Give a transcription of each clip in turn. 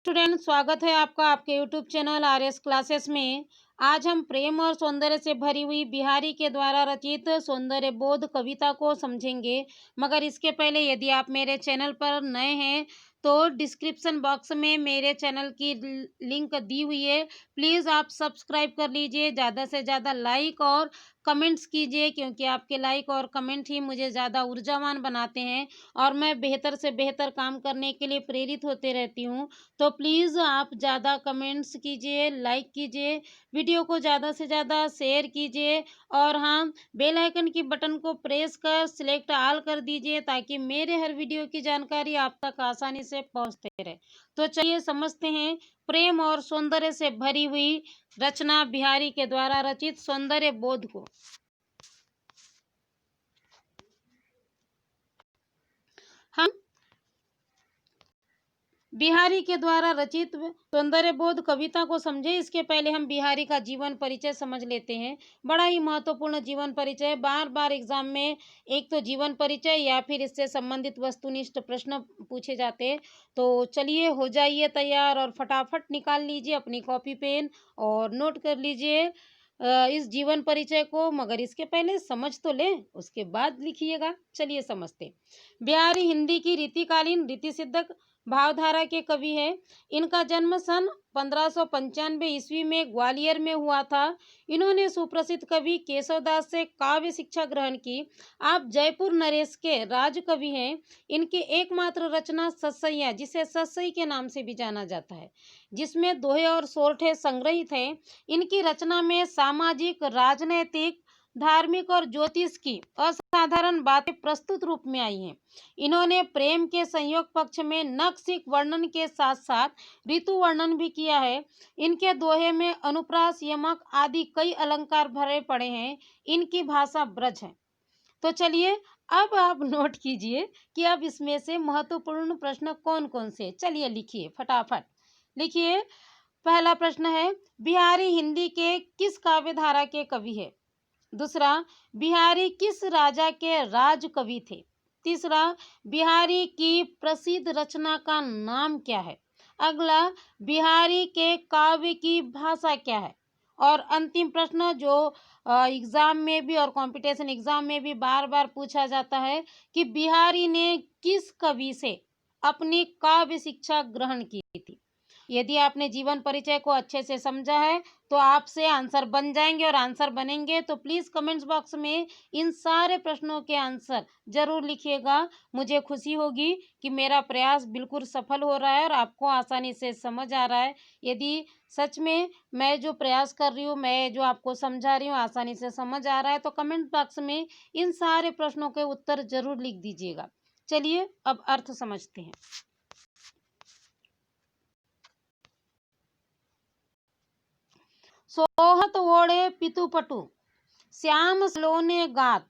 Student, स्वागत है आपका आपके यूट्यूब चैनल आरएस क्लासेस में। आज हम प्रेम और सौंदर्य से भरी हुई बिहारी के द्वारा रचित सौंदर्य बोध कविता को समझेंगे। मगर इसके पहले यदि आप मेरे चैनल पर नए हैं तो डिस्क्रिप्शन बॉक्स में मेरे चैनल की लिंक दी हुई है। प्लीज़ आप सब्सक्राइब कर लीजिए, ज़्यादा से ज़्यादा लाइक और कमेंट्स कीजिए, क्योंकि आपके लाइक और कमेंट ही मुझे ज़्यादा ऊर्जावान बनाते हैं और मैं बेहतर से बेहतर काम करने के लिए प्रेरित होते रहती हूँ। तो प्लीज़ आप ज़्यादा कमेंट्स कीजिए, लाइक कीजिए, वीडियो को ज़्यादा से ज़्यादा शेयर कीजिए और हाँ, बेल आइकन की बटन को प्रेस कर सिलेक्ट ऑल कर दीजिए ताकि मेरे हर वीडियो की जानकारी आप तक आसानी से पहुंचते रहे। तो चलिए समझते हैं प्रेम और सौंदर्य से भरी हुई रचना बिहारी के द्वारा रचित सौंदर्य बोध को। हम बिहारी के द्वारा रचित सौंदर्य बोध कविता को समझे इसके पहले हम बिहारी का जीवन परिचय समझ लेते हैं। बड़ा ही महत्वपूर्ण जीवन परिचय। बार बार एग्जाम में एक तो जीवन परिचय या फिर इससे संबंधित वस्तुनिष्ठ प्रश्न पूछे जाते हैं। तो चलिए हो जाइए तैयार और फटाफट निकाल लीजिए अपनी कॉपी पेन और नोट कर लीजिए इस जीवन परिचय को। मगर इसके पहले समझ तो लें, उसके बाद लिखिएगा। चलिए समझते। बिहारी हिंदी की रीतिकालीन रीति सिद्धक भावधारा के कवि हैं। इनका जन्म सन 1595 ईस्वी में ग्वालियर में हुआ था। इन्होंने सुप्रसिद्ध कवि केशवदास से काव्य शिक्षा ग्रहण की। आप जयपुर नरेश के राजकवि हैं। इनकी एकमात्र रचना सतसैया, जिसे सतसई के नाम से भी जाना जाता है, जिसमें दोहे और सोरठे संग्रहित हैं। इनकी रचना में सामाजिक, राजनैतिक, धार्मिक और ज्योतिष की असाधारण बातें प्रस्तुत रूप में आई हैं। इन्होंने प्रेम के संयोग पक्ष में नक्सिक वर्णन के साथ साथ ऋतु वर्णन भी किया है। इनके दोहे में अनुप्रास, यमक आदि कई अलंकार भरे पड़े हैं। इनकी भाषा ब्रज है। तो चलिए अब आप नोट कीजिए कि अब इसमें से महत्वपूर्ण प्रश्न कौन कौन से। चलिए लिखिए, फटाफट लिखिए। पहला प्रश्न है, बिहारी हिंदी के किस काव्य धारा के कवि है? दूसरा, बिहारी किस राजा के राजकवि थे? तीसरा, बिहारी की प्रसिद्ध रचना का नाम क्या है? अगला, बिहारी के काव्य की भाषा क्या है? और अंतिम प्रश्न जो एग्जाम में भी और कंपटीशन एग्जाम में भी बार बार पूछा जाता है कि बिहारी ने किस कवि से अपनी काव्य शिक्षा ग्रहण की थी। यदि आपने जीवन परिचय को अच्छे से समझा है तो आपसे आंसर बन जाएंगे, और आंसर बनेंगे तो प्लीज़ कमेंट्स बॉक्स में इन सारे प्रश्नों के आंसर जरूर लिखिएगा। मुझे खुशी होगी कि मेरा प्रयास बिल्कुल सफल हो रहा है और आपको आसानी से समझ आ रहा है। यदि सच में मैं जो प्रयास कर रही हूँ, मैं जो आपको समझा रही हूँ, आसानी से समझ आ रहा है तो कमेंट बॉक्स में इन सारे प्रश्नों के उत्तर जरूर लिख दीजिएगा। चलिए अब अर्थ समझते हैं। सोहत ओढ़े पितुपटु, श्याम सलोने गात,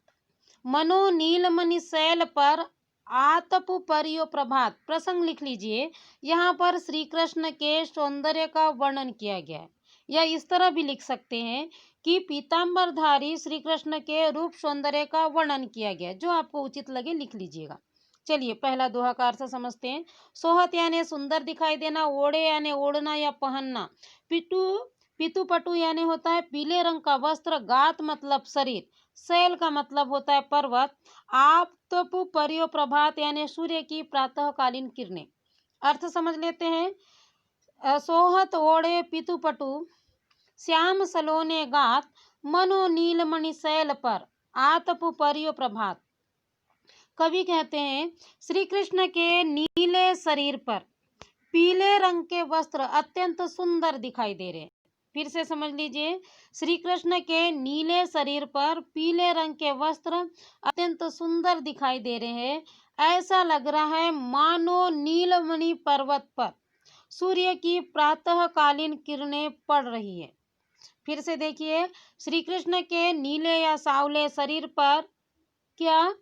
मनो नीलमणि शैल पर, आतप परियो प्रभात। प्रसंग लिख लीजिए। यहाँ पर श्री कृष्ण के सौंदर्य का वर्णन किया गया है। या इस तरह भी लिख सकते हैं कि पीताम्बरधारी श्री कृष्ण के रूप सौंदर्य का वर्णन किया गया है। जो आपको उचित लगे लिख लीजिएगा। चलिए पहला दोहा का अर्थ समझते हैं। सोहत यानी सुंदर दिखाई देना, ओढ़े यानी ओढ़ना या पहनना, पिटू पितुपटु यानी होता है पीले रंग का वस्त्र, गात मतलब शरीर, शैल का मतलब होता है पर्वत, आतपु परियो प्रभात यानी सूर्य की प्रातःकालीन किरणें। अर्थ समझ लेते हैं। सोहत ओढ़े पितुपटु, श्याम सलोने गात, मनो नीलमणि शैल पर, आतपु परियो प्रभात। कवि कहते हैं श्री कृष्ण के नीले शरीर पर पीले रंग के वस्त्र अत्यंत सुंदर दिखाई दे रहे हैं। फिर से समझ लीजिए। श्री कृष्ण के नीले शरीर पर पीले रंग के वस्त्र अत्यंत सुंदर दिखाई दे रहे हैं। ऐसा लग रहा है मानो नीलमणि पर्वत पर सूर्य की प्रातःकालीन किरणें पड़ रही है। फिर से देखिए, श्री कृष्ण के नीले या सावले शरीर पर क्या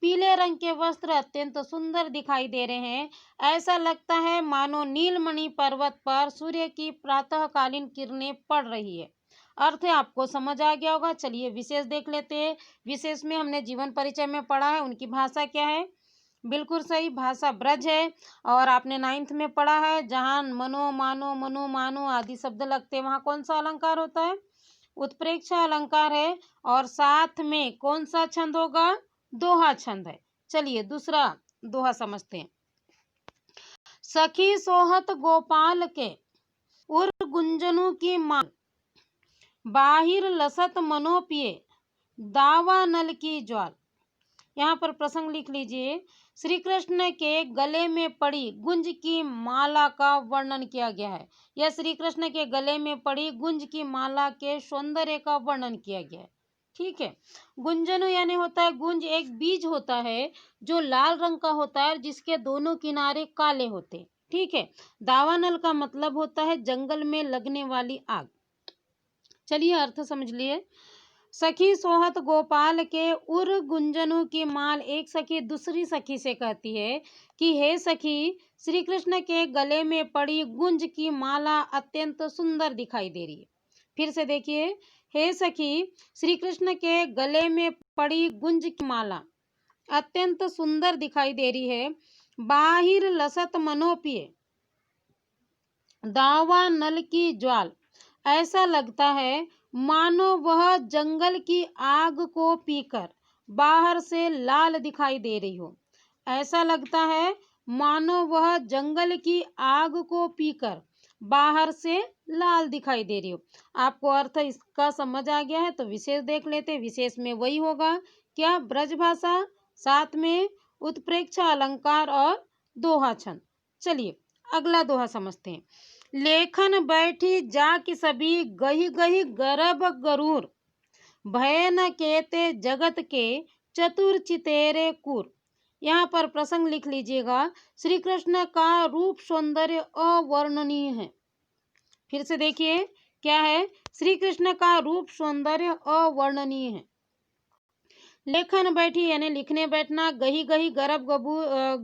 पीले रंग के वस्त्र अत्यंत सुंदर दिखाई दे रहे हैं। ऐसा लगता है मानो नीलमणि पर्वत पर सूर्य की प्रातःकालीन किरणें पड़ रही है। अर्थ आपको समझ आ गया होगा। चलिए विशेष देख लेते हैं। विशेष में हमने जीवन परिचय में पढ़ा है, उनकी भाषा क्या है। बिल्कुल सही, भाषा ब्रज है। और आपने 9th में पढ़ा है, जहाँ मनो मानो मनु मानो आदि शब्द लगते हैं, वहाँ कौन सा अलंकार होता है? उत्प्रेक्षा अलंकार है। और साथ में कौन सा छंद होगा? दोहा छंद है। चलिए दूसरा दोहा समझते हैं। सखी सोहत गोपाल के उर गुंजनु की मांग, बाहिर लसत मनो पिए, दावा नल की ज्वाल। यहाँ पर प्रसंग लिख लीजिए। श्री कृष्ण के गले में पड़ी गुंज की माला का वर्णन किया गया है। यह श्री कृष्ण के गले में पड़ी गुंज की माला के सौंदर्य का वर्णन किया गया है। ठीक है। गुंजनु यानी होता है गुंज, एक बीज होता है जो लाल रंग का होता है, जिसके दोनों किनारे काले होते हैं। ठीक है। दावानल का मतलब होता है जंगल में लगने वाली आग। चलिए अर्थ समझ लिए। सखी सोहत गोपाल के उर गुंजनु की माल, एक सखी दूसरी सखी से कहती है कि हे सखी, श्री कृष्ण के गले में पड़ी गुंज की माला अत्यंत सुंदर दिखाई दे रही है। फिर से देखिए, हे सखी, श्री कृष्ण के गले में पड़ी गुंज की माला अत्यंत सुंदर दिखाई दे रही है। बाहिर लसत मनोपिय, दावा नल की ज्वाल, ऐसा लगता है मानो वह जंगल की आग को पीकर बाहर से लाल दिखाई दे रही हो। ऐसा लगता है मानो वह जंगल की आग को पीकर बाहर से लाल दिखाई दे रही हो। आपको अर्थ इसका समझ आ गया है तो विशेष देख लेते। विशेष में वही होगा क्या? ब्रज भाषा, साथ में उत्प्रेक्षा अलंकार और दोहा छंद। चलिए अगला दोहा समझते हैं। लेखन बैठी जा कि सभी, गही गही गर्भ गरूर, भय न केते जगत के, चतुर चितेरे कूर। यहाँ पर प्रसंग लिख लीजिएगा। श्री कृष्ण का रूप सौंदर्य अवर्णनीय है। फिर से देखिए क्या है? श्री कृष्ण का रूप सौंदर्य अवर्णनीय है। लेखन बैठी यानी लिखने बैठना, गही गही गर्भ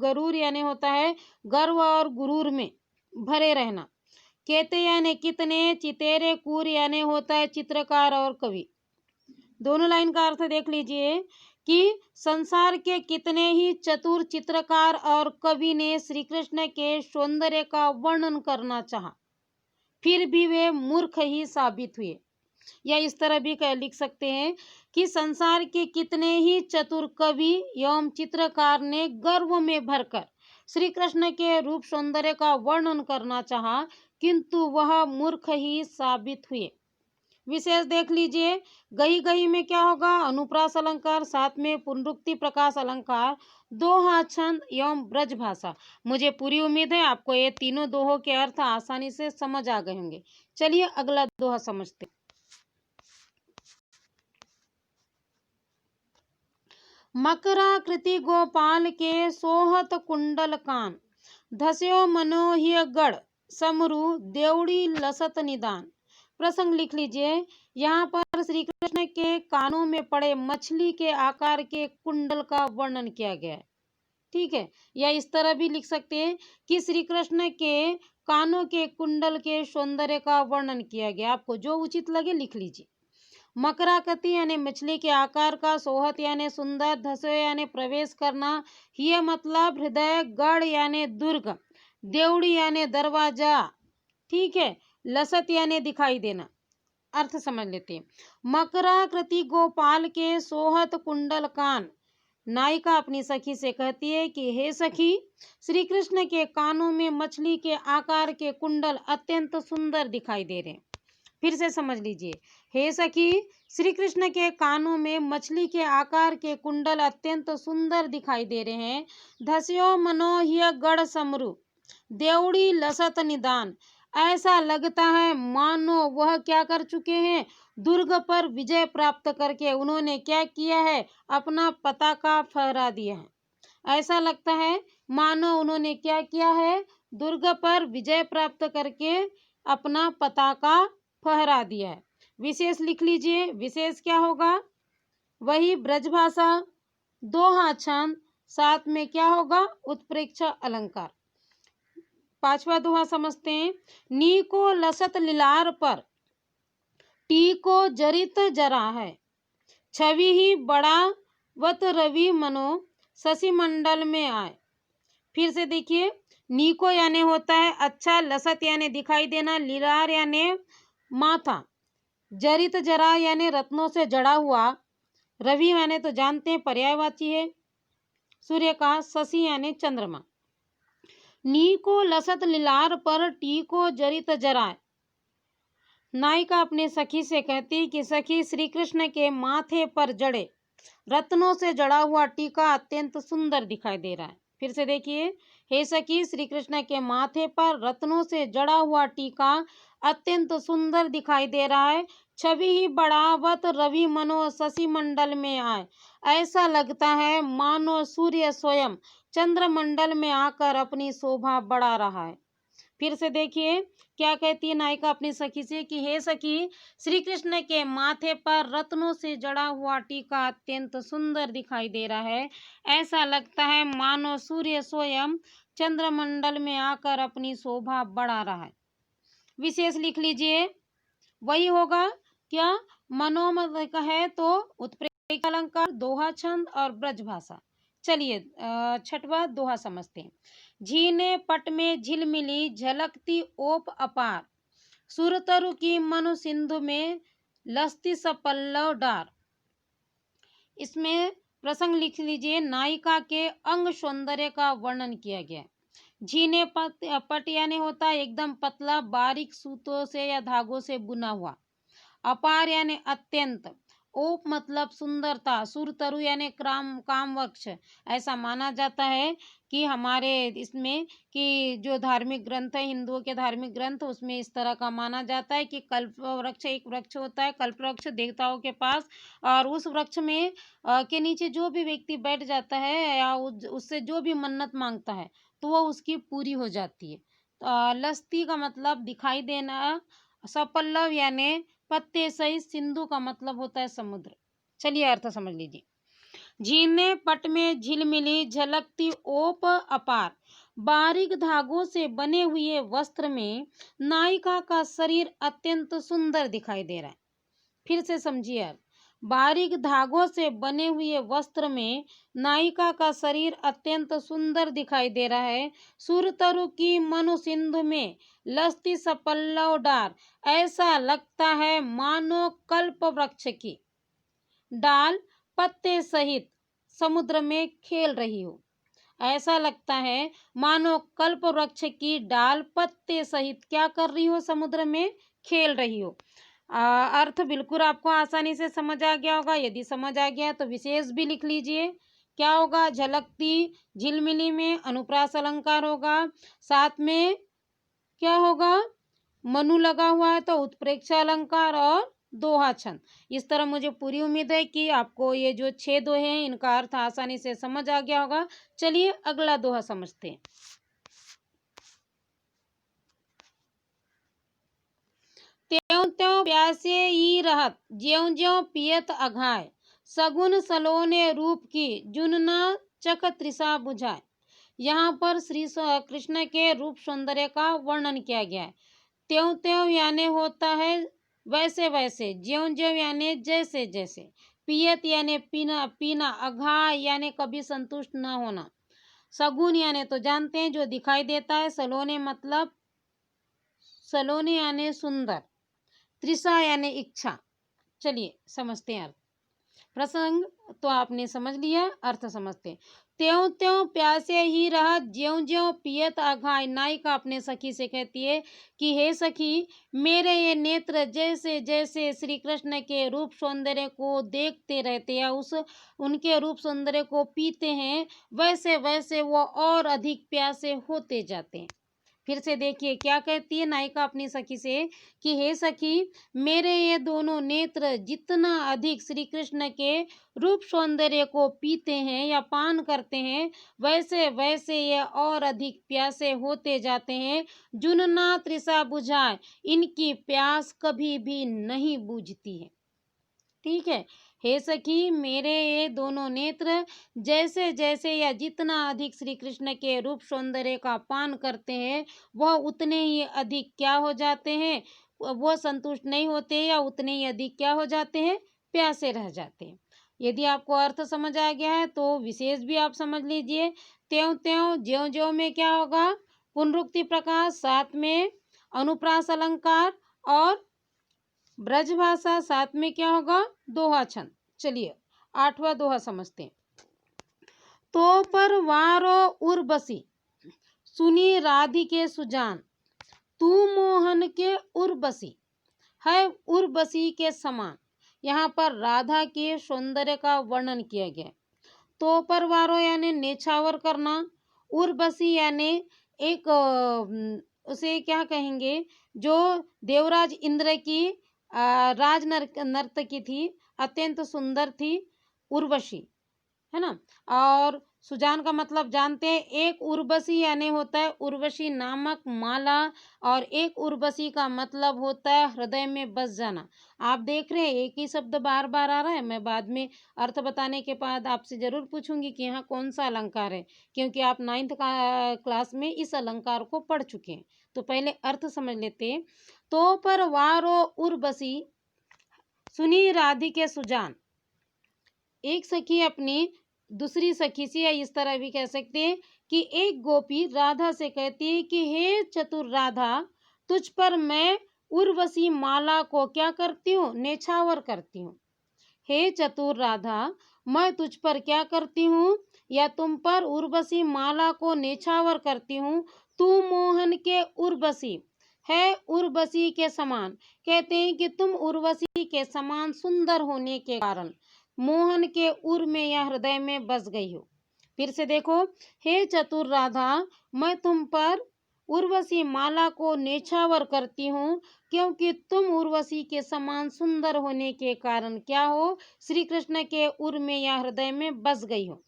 गरूर यानी होता है गर्व और गुरूर में भरे रहना, केते यानी कितने, चितेरे कूर यानी होता है चित्रकार और कवि। दोनों लाइन का अर्थ देख लीजिए कि संसार के कितने ही चतुर चित्रकार और कवि ने श्री कृष्ण के सौंदर्य का वर्णन करना चाहा, फिर भी वे मूर्ख ही साबित हुए। या इस तरह भी लिख सकते हैं कि संसार के कितने ही चतुर कवि एवं चित्रकार ने गर्व में भरकर श्री कृष्ण के रूप सौंदर्य का वर्णन करना चाहा, किंतु वह मूर्ख ही साबित हुए। विशेष देख लीजिए। गही गही में क्या होगा? अनुप्रास अलंकार, साथ में पुनरुक्ति प्रकाश अलंकार, दोहा छंद एवं ब्रज भाषा। मुझे पूरी उम्मीद है आपको ये तीनों दोहों के अर्थ आसानी से समझ आ गए होंगे। चलिए अगला दोहा समझते। मकराकृति गोपाल के सोहत कुंडल कान, धस्यो मनोह्य गढ़ समरु, देवड़ी लसत निदान। प्रसंग लिख लीजिए। यहाँ पर श्री कृष्ण के कानों में पड़े मछली के आकार के कुंडल का वर्णन किया गया है। ठीक है। या इस तरह भी लिख सकते हैं कि श्री कृष्ण के कानों के कुंडल के सौंदर्य का वर्णन किया गया। आपको जो उचित लगे लिख लीजिए। मकराकृति यानी मछली के आकार का, सोहत यानी सुंदर, धसो यानी प्रवेश करना, यह मतलब हृदय, गढ़ यानी दुर्ग, देवड़ी यानी दरवाजा। ठीक है। लसत यानी दिखाई देना। अर्थ समझ लेते हैं। मकराकृति गोपाल के सोहत कुंडल कान, नायिका अपनी सखी से कहती है कि हे सखी, श्री कृष्ण के कानों में मछली के आकार के कुंडल अत्यंत सुंदर दिखाई दे रहे हैं। फिर से समझ लीजिए। हे सखी, श्री कृष्ण के कानों में मछली के आकार के कुंडल अत्यंत सुंदर दिखाई दे रहे हैं। धस्यो मनोह्य गढ़ समरु, देवड़ी लसत निदान, ऐसा लगता है मानो वह क्या कर चुके हैं? दुर्ग पर विजय प्राप्त करके उन्होंने क्या किया है? अपना पताका फहरा दिया है। ऐसा लगता है मानो उन्होंने क्या किया है? दुर्ग पर विजय प्राप्त करके अपना पताका फहरा दिया है। विशेष लिख लीजिए। विशेष क्या होगा? वही ब्रजभाषा, दोहा छंद, साथ में क्या होगा? उत्प्रेक्षा अलंकार। पांचवा दोहा समझते हैं। नी को लसत लिलार पर, टी को जरित जरा है, छवि ही बड़ा वत रवि मनो, शशि मंडल में आए। फिर से देखिए, नीको यानी होता है अच्छा, लसत यानी दिखाई देना, लीलार यानी माथा, जरित जरा यानी रत्नों से जड़ा हुआ, रवि यानी तो जानते हैं पर्यायवाची है सूर्य का, शशि यानी चंद्रमा। नी को लसत लीलार पर, टी को जरित जराए। नायिका अपने सखी से कहती कि सखी, श्री कृष्ण के माथे पर जड़े रत्नों से जड़ा हुआ टीका अत्यंत सुंदर दिखाई दे रहा है। फिर से देखिए, हे सखी, श्री कृष्ण के माथे पर रत्नों से जड़ा हुआ टीका अत्यंत सुंदर दिखाई दे रहा है। छवि ही बढ़ावत रवि मनो शशि मंडल में आए। ऐसा लगता है मानो सूर्य स्वयं चंद्रमंडल में आकर अपनी शोभा बढ़ा रहा है। फिर से देखिए, क्या कहती है नायिका अपनी सखी से कि हे सखी, श्री कृष्ण के माथे पर रत्नों से जड़ा हुआ टीका अत्यंत सुंदर दिखाई दे रहा है। ऐसा लगता है मानो सूर्य स्वयं चंद्रमंडल में आकर अपनी शोभा बढ़ा रहा है। विशेष लिख लीजिए, वही होगा क्या, मनोमय है तो उत्प्रेक्षित अलंकार, दोहा छंद और ब्रज भाषा। चलिए छठवा दोहा समझते हैं। झीने पट में झिलमिली झलकती ओप अपार, सुरतरु की मनु सिंधु में लस्ती सपल्लव डार। इसमें प्रसंग लिख लीजिए, नायिका के अंग सौंदर्य का वर्णन किया गया। झीने पट यानी होता है एकदम पतला बारीक सूतों से या धागों से बुना हुआ। अपार यानी अत्यंत। ओप मतलब सुंदरता। सुरतरु यानी काम वृक्ष। ऐसा माना जाता है कि हमारे इसमें कि जो धार्मिक ग्रंथ है, हिंदुओं के धार्मिक ग्रंथ, उसमें इस तरह का माना जाता है कि कल्प वृक्ष एक वृक्ष होता है, कल्प वृक्ष देवताओं के पास, और उस वृक्ष में के नीचे जो भी व्यक्ति बैठ जाता है या उससे जो भी मन्नत मांगता है तो वो उसकी पूरी हो जाती है। लस्ती का मतलब दिखाई देना, सपल्लव यानी पत्ते सहित, सिंधु का मतलब होता है समुद्र। चलिए अर्थ समझ लीजिए। झीने पट में झिलमिली झलकती ओप अपार, बारीक धागों से बने हुए वस्त्र में नायिका का शरीर अत्यंत सुंदर दिखाई दे रहा है। फिर से समझिए आप, बारीक धागों से बने हुए वस्त्र में नायिका का शरीर अत्यंत सुंदर दिखाई दे रहा है। सुरतरु की मनु सिंधु में लस्ती सपल्लव डार, ऐसा लगता है मानो कल्प वृक्ष की डाल पत्ते सहित समुद्र में खेल रही हो। ऐसा लगता है मानो कल्प वृक्ष की डाल पत्ते सहित क्या कर रही हो, समुद्र में खेल रही हो। अर्थ बिल्कुल आपको आसानी से समझ आ गया होगा। यदि समझ आ गया तो विशेष भी लिख लीजिए। क्या होगा, झलकती झिलमिली में अनुप्रास अलंकार होगा, साथ में क्या होगा, मनु लगा हुआ है तो उत्प्रेक्षा अलंकार और दोहा छंद। इस तरह मुझे पूरी उम्मीद है कि आपको ये जो 6 दोहे हैं इनका अर्थ आसानी से समझ आ गया होगा। चलिए अगला दोहा समझते हैं। त्यों त्यों प्यासे ई रहत, ज्यों ज्यों पियत अघाय, सगुन सलोने रूप की जुन न चख तृषा बुझाए। यहाँ पर श्री कृष्ण के रूप सौंदर्य का वर्णन किया गया है। त्यों त्यों यानी होता है वैसे वैसे, ज्यों ज्यों यानी जैसे जैसे, पियत यानी पीना पीना, अघाय यानी कभी संतुष्ट न होना, सगुन यानी तो जानते हैं जो दिखाई देता है, सलोने मतलब सलोने यानी सुंदर, तृषा यानी इच्छा। चलिए समझते हैं अर्थ। प्रसंग तो आपने समझ लिया, अर्थ समझते हैं। त्यों त्यों प्यासे ही रहा, ज्यों ज्यों पियत अघाय। नायिका अपने सखी से कहती है कि हे सखी, मेरे ये नेत्र जैसे जैसे श्री कृष्ण के रूप सौंदर्य को देखते रहते हैं, उस उनके रूप सौंदर्य को पीते हैं, वैसे वैसे वो और अधिक प्यासे होते जाते हैं। फिर से देखिए क्या कहती है नायिका अपनी सखी से कि हे सखी, मेरे ये दोनों नेत्र जितना अधिक श्री कृष्ण के रूप सौंदर्य को पीते हैं या पान करते हैं, वैसे वैसे ये और अधिक प्यासे होते जाते हैं। जुनना तृषा बुझाए, इनकी प्यास कभी भी नहीं बुझती है। ठीक है, हे सखी, मेरे ये दोनों नेत्र जैसे जैसे या जितना अधिक श्री कृष्ण के रूप सौंदर्य का पान करते हैं, वह उतने ही अधिक क्या हो जाते हैं, वो संतुष्ट नहीं होते या उतने ही अधिक क्या हो जाते हैं, प्यासे रह जाते हैं। यदि आपको अर्थ समझ आ गया है तो विशेष भी आप समझ लीजिए। त्यों त्यों ज्यों ज्यों में क्या होगा? पुनरुक्ति प्रकाश, साथ में अनुप्रास अलंकार और ब्रजभाषा, साथ में क्या होगा? दोहा छंद। चलिए 8वां दोहा समझते हैं। तो पर वारो उर्वशी सुनी राधिके सुजान, तू मोहन के उर्वशी है उर्वशी के समान। यहाँ पर राधा के सौंदर्य का वर्णन किया गया। तो पर वारो यानी नेछावर करना, उर्वशी यानी एक उसे क्या कहेंगे, जो देवराज इंद्र की राज नर्तकी थी, अत्यंत सुंदर थी, उर्वशी, है ना। और सुजान का मतलब जानते हैं, एक उर्वशी यानी होता है उर्वशी नामक माला, और एक उर्वशी का मतलब होता है हृदय में बस जाना। आप देख रहे हैं एक ही शब्द बार बार आ रहा है। मैं बाद में अर्थ बताने के बाद आपसे जरूर पूछूंगी कि यहाँ कौन सा अलंकार है, क्योंकि आप 9th क्लास में इस अलंकार को पढ़ चुके हैं। तो पहले अर्थ समझ लेते हैं। तो पर वारो उर्वशी सुनी राधिके सुजान। एक सखी अपनी दूसरी सखी से, या इस तरह भी कह सकते हैं कि एक गोपी राधा से कहती है कि हे चतुर राधा, तुझ पर मैं उर्वशी माला को क्या करती हूँ? नेछावर करती हूँ। हे चतुर राधा, मैं तुझ पर क्या करती हूँ? या तुम पर उर्वशी माला को नेछावर करती हूँ। तू मोहन के उर्वशी है उर्वशी के समान। कहते हैं कि तुम उर्वशी के समान सुंदर होने के कारण मोहन के उर में या हृदय में बस गई हो। फिर से देखो, हे चतुर राधा, मैं तुम पर उर्वशी माला को नेछावर करती हूँ, क्योंकि तुम उर्वशी के समान सुंदर होने के कारण क्या हो? श्री कृष्ण के उर में या हृदय में बस गई हो।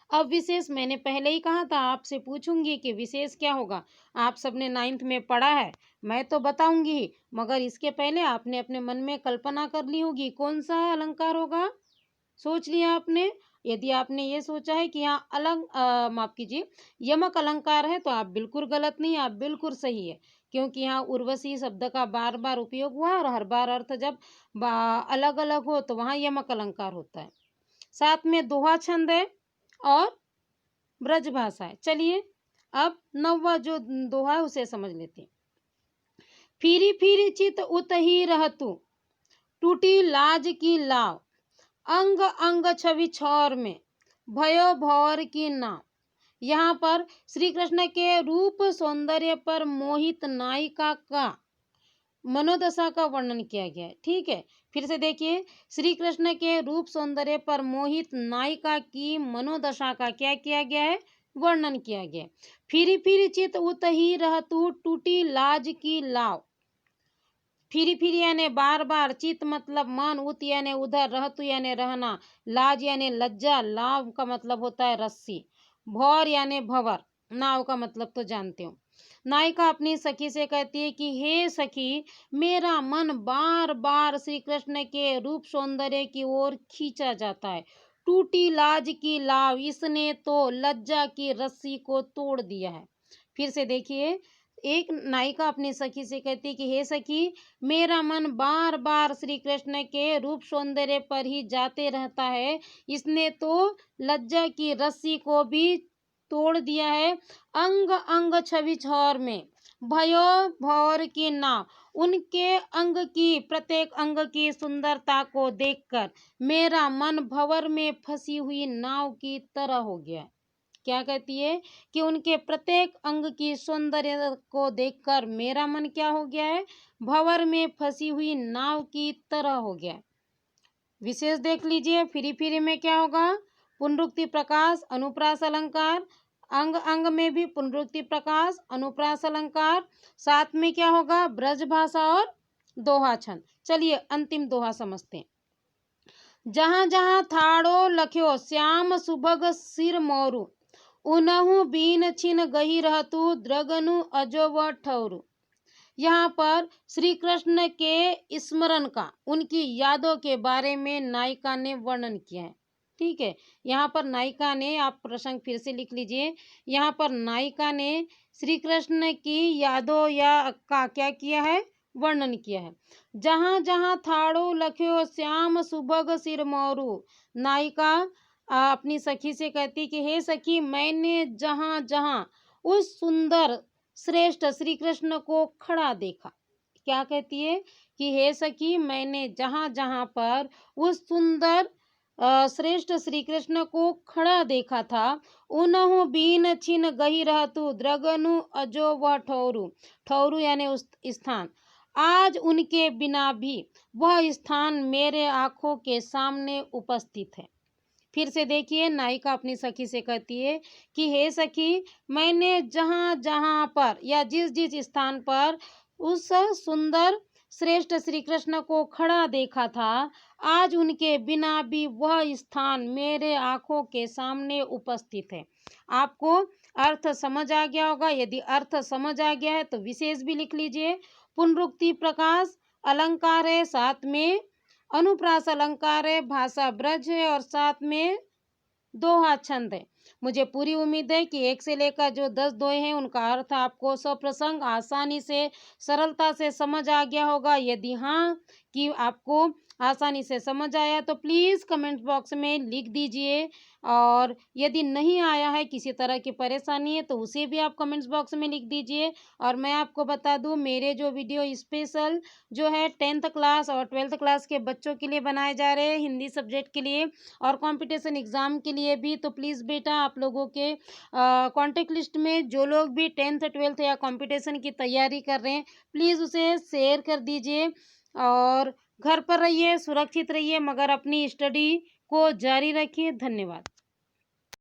अब विशेष मैंने पहले ही कहा था, आपसे पूछूंगी कि विशेष क्या होगा। आप सबने 9th में पढ़ा है, मैं तो बताऊंगी ही, मगर इसके पहले आपने अपने मन में कल्पना कर ली होगी कौन सा अलंकार होगा। सोच लिया आपने? यदि आपने ये सोचा है कि यहाँ माफ कीजिए, यमक अलंकार है, तो आप बिल्कुल गलत नहीं, आप बिल्कुल सही है। क्योंकि यहाँ उर्वशी शब्द का बार बार उपयोग हुआ, और हर बार अर्थ जब अलग अलग हो तो वहाँ यमक अलंकार होता है। साथ में दोहा छंद है और ब्रज भाषा है। चलिए अब 9वां जो दोहा है उसे समझ लेते हैं। फिरी फिरी चित उतही रहतु, टूटी लाज की लाव, अंग अंग छवि छौर में, भयो भौर की नाव। यहाँ पर श्री कृष्ण के रूप सौंदर्य पर मोहित नायिका का मनोदशा का वर्णन किया गया है। ठीक है, फिर से देखिए, श्री कृष्ण के रूप सौंदर्य पर मोहित नायिका की मनोदशा का क्या किया गया है? वर्णन किया गया है। फिरी फिरी चित उतही रहतु, टूटी लाज की लाव। फिरी फिरी यानी बार बार, चित मतलब मन, उत यानी उधर, रहतु यानी रहना, लाज यानी लज्जा, लाव का मतलब होता है रस्सी, भौर यानी भंवर, नाव का मतलब तो जानते हो। नायिका अपनी सखी से कहती है कि हे सखी, मेरा मन बार बार श्री कृष्ण के रूप सौंदर्य की ओर खींचा जाता है। टूटी लाज की लाव, इसने तो लज्जा की रस्सी को तोड़ दिया है। फिर से देखिए, एक नायिका अपनी सखी से कहती है कि हे सखी, मेरा मन बार बार श्री कृष्ण के रूप सौंदर्य पर ही जाते रहता है, इसने तो लज्जा की रस्सी को भी तोड़ दिया है। अंग अंग छवि छौर में, भयो भौर की नाव, उनके अंग की, प्रत्येक अंग की सुंदरता को देखकर मेरा मन भंवर में फंसी हुई नाव की तरह हो गया। क्या कहती है कि उनके प्रत्येक अंग की सौंदर्य को देखकर मेरा मन क्या हो गया है? भंवर में फंसी हुई नाव की तरह हो गया। विशेष देख लीजिए, फिरी फिरी में क्या होगा? पुनरुक्ति प्रकाश, अनुप्रास अलंकार, अंग अंग में भी पुनरुक्ति प्रकाश, अनुप्रास अलंकार, साथ में क्या होगा? ब्रज भाषा और दोहा छंद। चलिए अंतिम दोहा समझते हैं। जहां जहां थाड़ो लख्यो श्याम सुभग सिर मोरू, उनहु बीन छिन गही रहतु द्रगनु अजो ठौरू। यहाँ पर श्री कृष्ण के स्मरण का, उनकी यादों के बारे में नायिका ने वर्णन किया है। ठीक है, यहाँ पर नायिका ने, आप प्रसंग फिर से लिख लीजिए, यहाँ पर नायिका ने श्री कृष्ण की यादों या का क्या किया है? वर्णन किया है। जहाँ जहाँ थाड़ो लख्यो श्याम सुभग सिर मोरू। नायिका अपनी सखी से कहती कि हे सखी, मैंने जहाँ जहाँ उस सुंदर श्रेष्ठ श्री कृष्ण को खड़ा देखा। क्या कहती है कि हे सखी, मैंने जहाँ जहाँ पर उस सुंदर श्रेष्ठ श्री कृष्ण को खड़ा देखा था, उनहु बीन छिन गही रहतु द्रगनु अजो व ठौरू। ठौरू यानी उस स्थान। आज उनके बिना भी वह स्थान मेरे आंखों के सामने उपस्थित है। फिर से देखिए, नायिका अपनी सखी से कहती है कि हे सखी, मैंने जहाँ जहाँ पर या जिस जिस स्थान पर उस सुंदर श्रेष्ठ श्री कृष्ण को खड़ा देखा था, आज उनके बिना भी वह स्थान मेरे आंखों के सामने उपस्थित है। आपको अर्थ समझ आ गया होगा। यदि अर्थ समझ आ गया है तो विशेष भी लिख लीजिए। पुनरुक्ति प्रकाश अलंकार है, साथ में अनुप्रास अलंकार है, भाषा ब्रज है और साथ में दोहा छंद है। मुझे पूरी उम्मीद है कि 1 से लेकर जो 10 दोहे हैं उनका अर्थ आपको सप्रसंग आसानी से सरलता से समझ आ गया होगा। यदि हाँ कि आपको आसानी से समझ आया तो प्लीज़ कमेंट बॉक्स में लिख दीजिए, और यदि नहीं आया है, किसी तरह की परेशानी है, तो उसे भी आप कमेंट्स बॉक्स में लिख दीजिए। और मैं आपको बता दूं, मेरे जो वीडियो स्पेशल जो है 10th क्लास और 12th क्लास के बच्चों के लिए बनाए जा रहे हैं, हिंदी सब्जेक्ट के लिए और कंपटीशन एग्ज़ाम के लिए भी। तो प्लीज़ बेटा, आप लोगों के कॉन्टैक्ट लिस्ट में जो लोग भी 10th 12th या कंपटीशन की तैयारी कर रहे हैं, प्लीज़ उसे शेयर कर दीजिए। और घर पर रहिए, सुरक्षित रहिए, मगर अपनी स्टडी को जारी रखिए। धन्यवाद।